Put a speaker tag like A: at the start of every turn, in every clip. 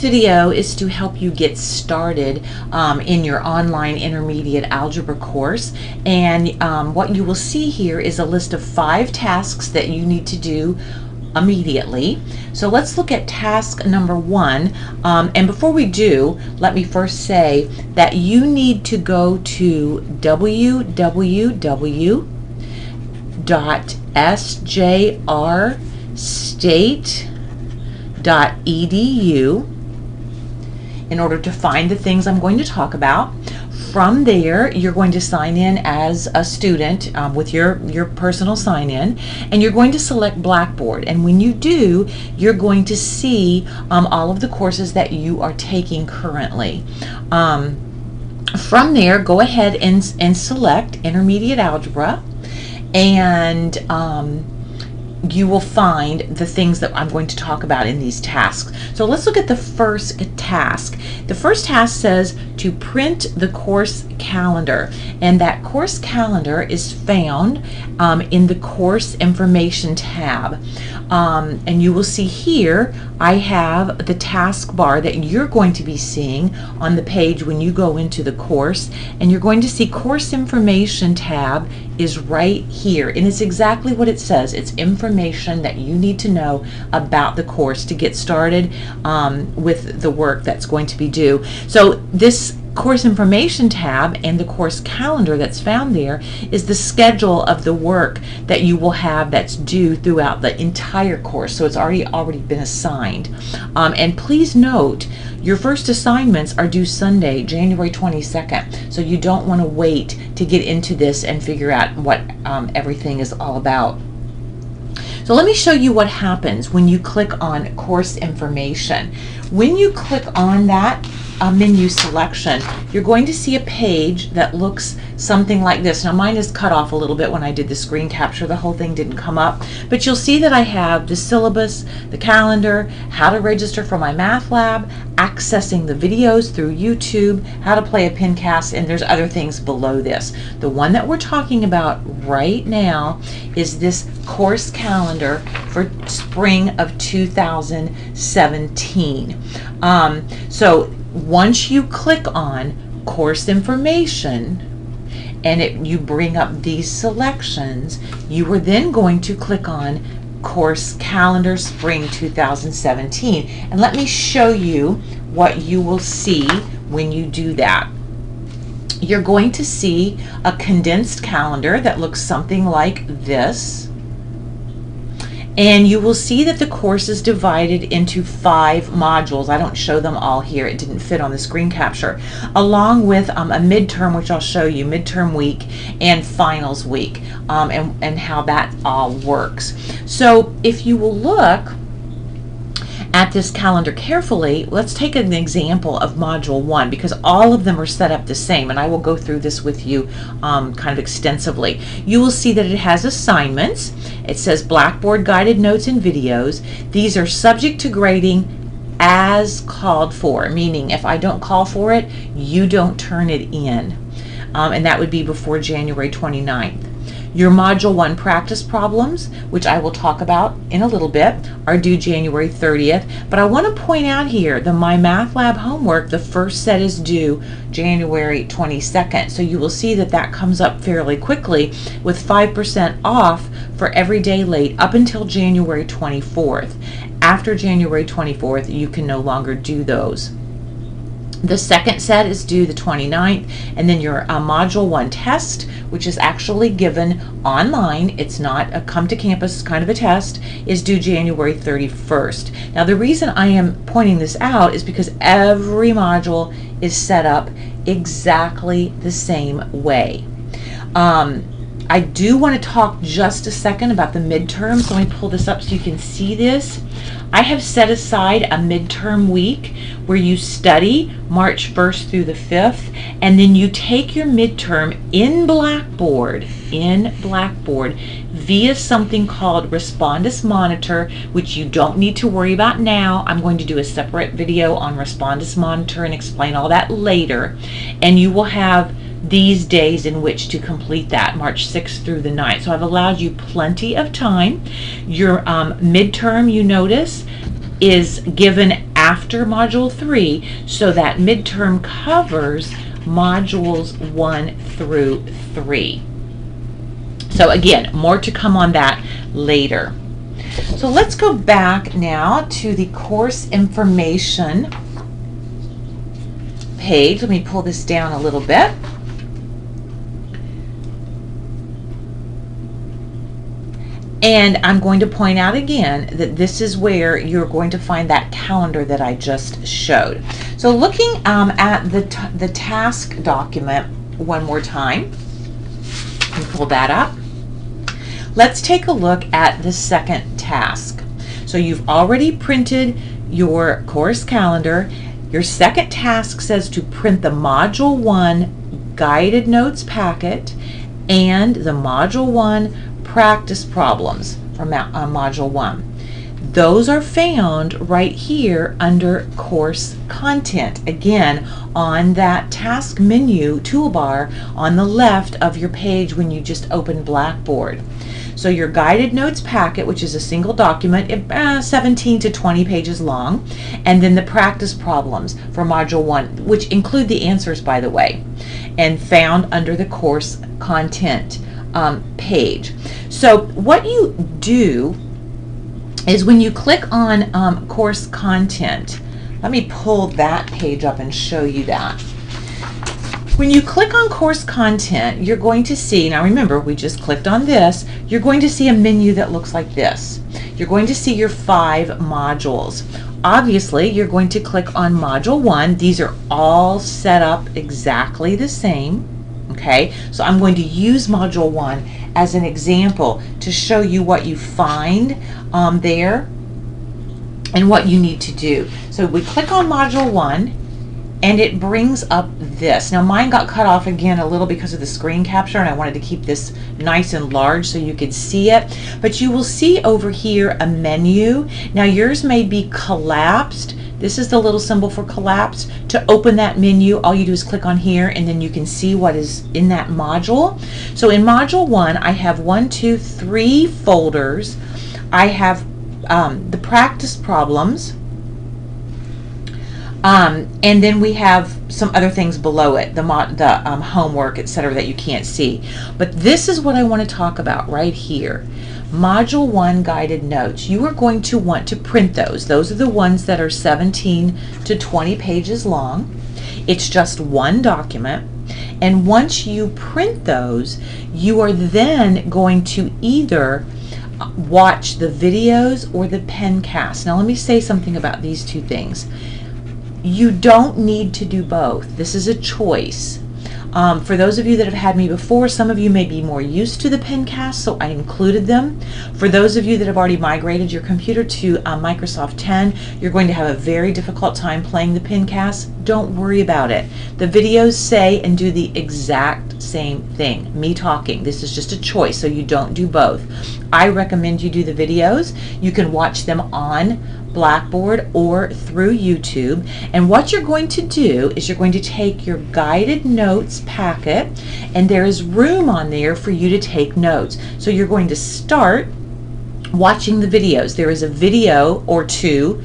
A: video is to help you get started in your online intermediate algebra course, and what you will see here is a list of 5 tasks that you need to do immediately. So let's look at task number 1, and before we do, let me first say that you need to go to www.sjrstate.edu in order to find the things I'm going to talk about. From there, you're going to sign in as a student with your personal sign-in, and you're going to select Blackboard. And when you do, you're going to see all of the courses that you are taking currently. From there, go ahead and select Intermediate Algebra, and you will find the things that I'm going to talk about in these tasks. So let's look at the first task. The first task says to print the course calendar, and that course calendar is found in the course information tab. And you will see here I have the task bar that you're going to be seeing on the page when you go into the course, and you're going to see course information tab is right here, and it's exactly what it says. It's information that you need to know about the course to get started with the work that's going to be due. So this course information tab and the course calendar that's found there is the schedule of the work that you will have that's due throughout the entire course. So it's already been assigned. And please note, your first assignments are due Sunday, January 22nd. So you don't want to wait to get into this and figure out what everything is all about. So let me show you what happens when you click on course information. When you click on that menu selection, you're going to see a page that looks something like this. Now mine is cut off a little bit when I did the screen capture. The whole thing didn't come up, but you'll see that I have the syllabus, the calendar, how to register for my math lab, accessing the videos through YouTube, how to play a pincast, and there's other things below this. The one that we're talking about right now is this course calendar for spring of 2017. So once you click on course information and you bring up these selections, you are then going to click on course calendar spring 2017. And let me show you what you will see when you do that. You're going to see a condensed calendar that looks something like this. And you will see that the course is divided into 5 modules. I don't show them all here, it didn't fit on the screen capture, along with a midterm, which I'll show you, midterm week and finals week, and how that all works. So if you will look at this calendar carefully, let's take an example of module 1, because all of them are set up the same, and I will go through this with you kind of extensively. You will see that it has assignments. It says Blackboard guided notes and videos. These are subject to grading as called for, meaning if I don't call for it, you don't turn it in. And that would be before January 29th. Your Module 1 practice problems, which I will talk about in a little bit, are due January 30th. But I want to point out here, the My Math Lab homework, the first set is due January 22nd. So you will see that that comes up fairly quickly with 5% off for every day late up until January 24th. After January 24th, you can no longer do those. The second set is due the 29th, and then your Module 1 test, which is actually given online, it's not a come to campus kind of a test, is due January 31st. Now the reason I am pointing this out is because every module is set up exactly the same way. I do want to talk just a second about the midterm, so let me pull this up so you can see this. I have set aside a midterm week where you study March 1st through the 5th, and then you take your midterm in Blackboard via something called Respondus Monitor, which you don't need to worry about now. I'm going to do a separate video on Respondus Monitor and explain all that later, and you will have these days in which to complete that, March 6th through the 9th. So I've allowed you plenty of time. Your midterm, you notice, is given after Module 3, so that midterm covers Modules 1 through 3. So again, more to come on that later. So let's go back now to the course information page. Let me pull this down a little bit. And I'm going to point out again that this is where you're going to find that calendar that I just showed. So looking at the task document one more time, and pull that up. Let's take a look at the second task. So you've already printed your course calendar. Your second task says to print the Module 1 guided notes packet and the Module 1 practice problems from Module 1. Those are found right here under course content. Again, on that task menu toolbar on the left of your page when you just open Blackboard. So your guided notes packet, which is a single document, 17 to 20 pages long, and then the practice problems for Module 1, which include the answers, by the way, and found under the course content page. So what you do is when you click on course content, let me pull that page up and show you that. When you click on course content, you're going to see, now remember we just clicked on this, you're going to see a menu that looks like this. You're going to see your 5 modules. Obviously, you're going to click on Module 1. These are all set up exactly the same. Okay, so I'm going to use Module 1 as an example to show you what you find there and what you need to do. So we click on Module 1 and it brings up this. Now mine got cut off again a little because of the screen capture, and I wanted to keep this nice and large so you could see it. But you will see over here a menu. Now yours may be collapsed. This is the little symbol for collapse. To open that menu, all you do is click on here and then you can see what is in that module. So in Module 1, I have 3 folders. I have the practice problems, and then we have some other things below it, the homework, etc., that you can't see. But this is what I want to talk about right here. Module 1 guided notes. You are going to want to print those. Those are the ones that are 17 to 20 pages long. It's just one document. And once you print those, you are then going to either watch the videos or the pencast. Now let me say something about these two things. You don't need to do both. This is a choice. For those of you that have had me before, some of you may be more used to the pencast, so I included them. For those of you that have already migrated your computer to Microsoft 10, you're going to have a very difficult time playing the pencast. Don't worry about it. The videos say and do the exact same thing. Me talking. This is just a choice, so you don't do both. I recommend you do the videos. You can watch them on Blackboard or through YouTube, and what you're going to do is you're going to take your guided notes packet, and there is room on there for you to take notes. So you're going to start watching the videos. There is a video or two,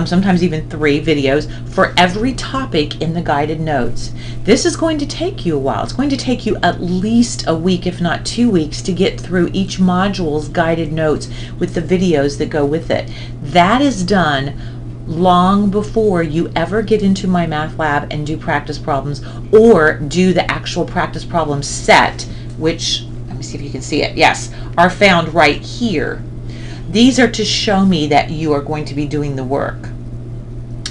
A: sometimes even 3 videos for every topic in the guided notes. This is going to take you a while. It's going to take you at least a week, if not 2 weeks, to get through each module's guided notes with the videos that go with it. That is done long before you ever get into my math lab and do practice problems or do the actual practice problem set, which, let me see if you can see it, yes, are found right here. These are to show me that you are going to be doing the work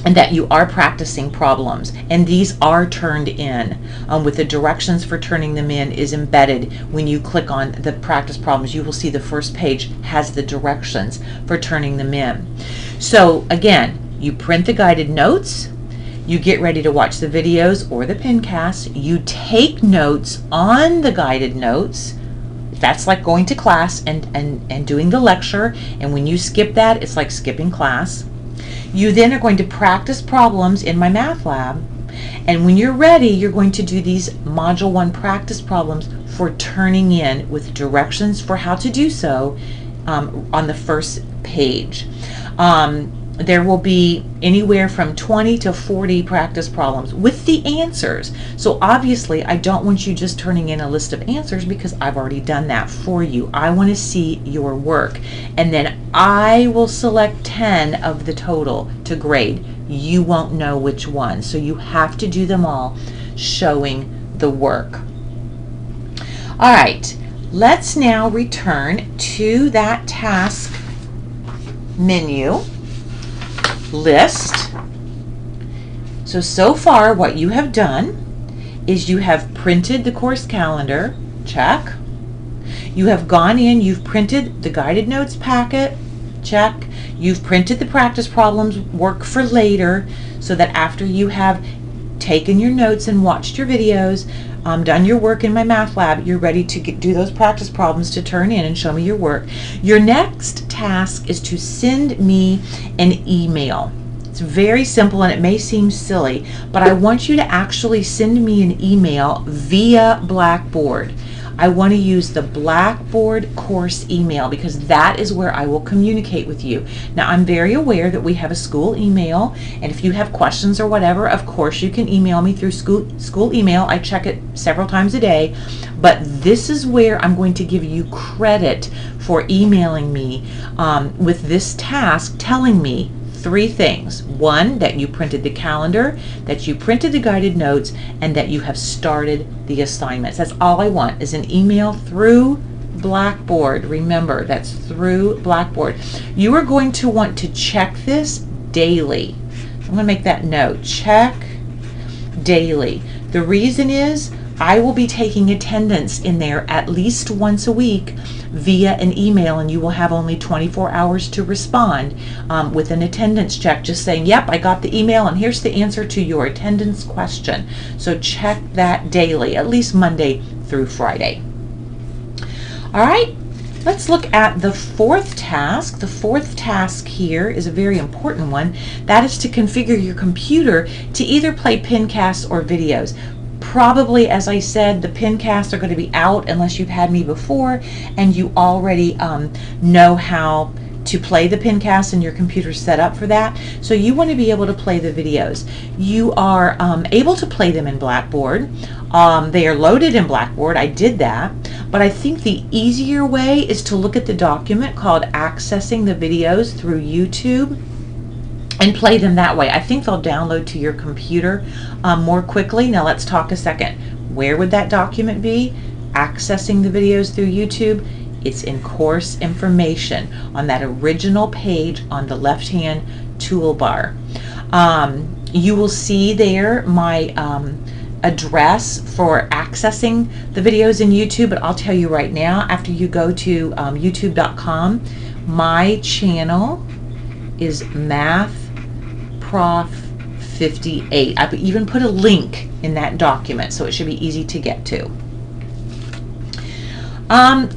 A: and that you are practicing problems, and these are turned in with the directions for turning them in is embedded. When you click on the practice problems, you will see the first page has the directions for turning them in. So again, you print the guided notes, you get ready to watch the videos or the pencast, you take notes on the guided notes. That's like going to class and doing the lecture, and when you skip that, it's like skipping class. You then are going to practice problems in my math lab, and when you're ready, you're going to do these Module 1 practice problems for turning in with directions for how to do so on the first page. there will be anywhere from 20 to 40 practice problems with the answers. So obviously I don't want you just turning in a list of answers, because I've already done that for you. I want to see your work, and then I will select 10 of the total to grade. You won't know which one, so you have to do them all showing the work. All right, let's now return to that task menu list. So far what you have done is you have printed the course calendar, check. You have gone in, you've printed the guided notes packet, check. You've printed the practice problems work for later, so that after you have taken your notes and watched your videos, done your work in my math lab, you're ready to do those practice problems to turn in and show me your work. Your next task is to send me an email. It's very simple and it may seem silly, but I want you to actually send me an email via Blackboard. I want to use the Blackboard course email, because that is where I will communicate with you. Now, I'm very aware that we have a school email, and if you have questions or whatever, of course you can email me through school email. I check it several times a day, but this is where I'm going to give you credit for emailing me with this task, telling me 3 things. 1, that you printed the calendar, that you printed the guided notes, and that you have started the assignments. That's all I want, is an email through Blackboard. Remember, that's through Blackboard. You are going to want to check this daily. I'm going to make that note, check daily. The reason is I will be taking attendance in there at least once a week via an email, and you will have only 24 hours to respond with an attendance check, just saying, yep, I got the email and here's the answer to your attendance question. So check that daily, at least Monday through Friday. All right, let's look at the 4th task. The 4th task here is a very important one. That is to configure your computer to either play pincasts or videos. Probably, as I said, the pincasts are going to be out unless you've had me before and you already know how to play the pincasts and your computer's set up for that. So you want to be able to play the videos. You are able to play them in Blackboard. They are loaded in Blackboard. I did that. But I think the easier way is to look at the document called Accessing the Videos through YouTube and play them that way. I think they'll download to your computer more quickly. Now let's talk a second. Where would that document be? Accessing the videos through YouTube. It's in course information on that original page on the left-hand toolbar. You will see there my address for accessing the videos in YouTube, but I'll tell you right now, after you go to youtube.com, my channel is Math Prof 58. I even put a link in that document, so it should be easy to get to.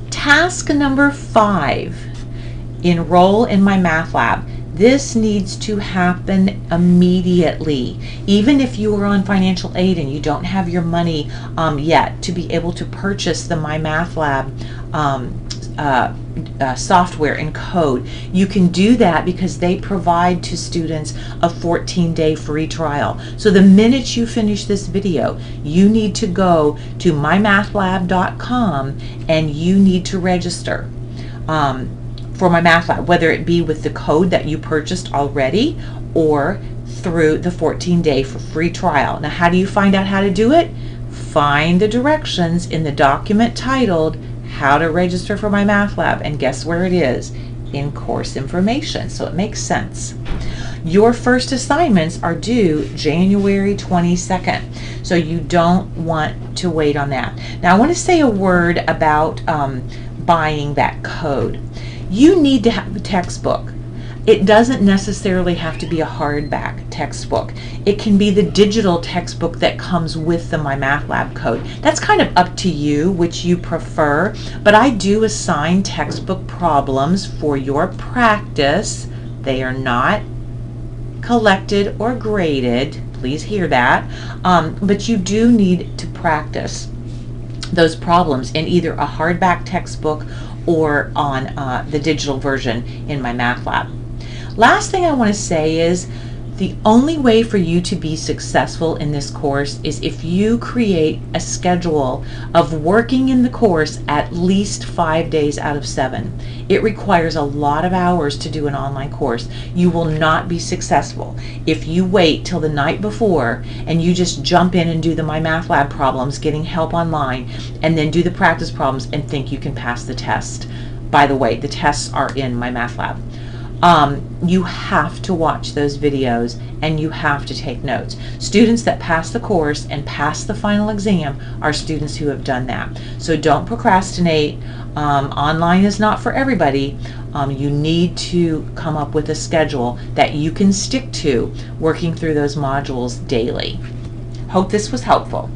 A: Task number 5, enroll in my math lab. This needs to happen immediately. Even if you are on financial aid and you don't have your money yet to be able to purchase the My Math Lab software and code, you can do that because they provide to students a 14-day free trial. So the minute you finish this video, you need to go to mymathlab.com and you need to register for My Math Lab, whether it be with the code that you purchased already or through the 14-day free trial. Now, how do you find out how to do it? Find the directions in the document titled How to Register for My Math Lab, and guess where it is? In course information, so it makes sense. Your first assignments are due January 22nd, so you don't want to wait on that. Now, I want to say a word about buying that code. You need to have a textbook. It doesn't necessarily have to be a hardback textbook. It can be the digital textbook that comes with the My Math Lab code. That's kind of up to you, which you prefer, but I do assign textbook problems for your practice. They are not collected or graded. Please hear that. But you do need to practice those problems in either a hardback textbook or on the digital version in My Math Lab. Last thing I want to say is the only way for you to be successful in this course is if you create a schedule of working in the course at least 5 days out of 7. It requires a lot of hours to do an online course. You will not be successful if you wait till the night before and you just jump in and do the My Math Lab problems, getting help online, and then do the practice problems and think you can pass the test. By the way, the tests are in My Math Lab. You have to watch those videos and you have to take notes. Students that pass the course and pass the final exam are students who have done that. So don't procrastinate. Online is not for everybody. You need to come up with a schedule that you can stick to working through those modules daily. Hope this was helpful.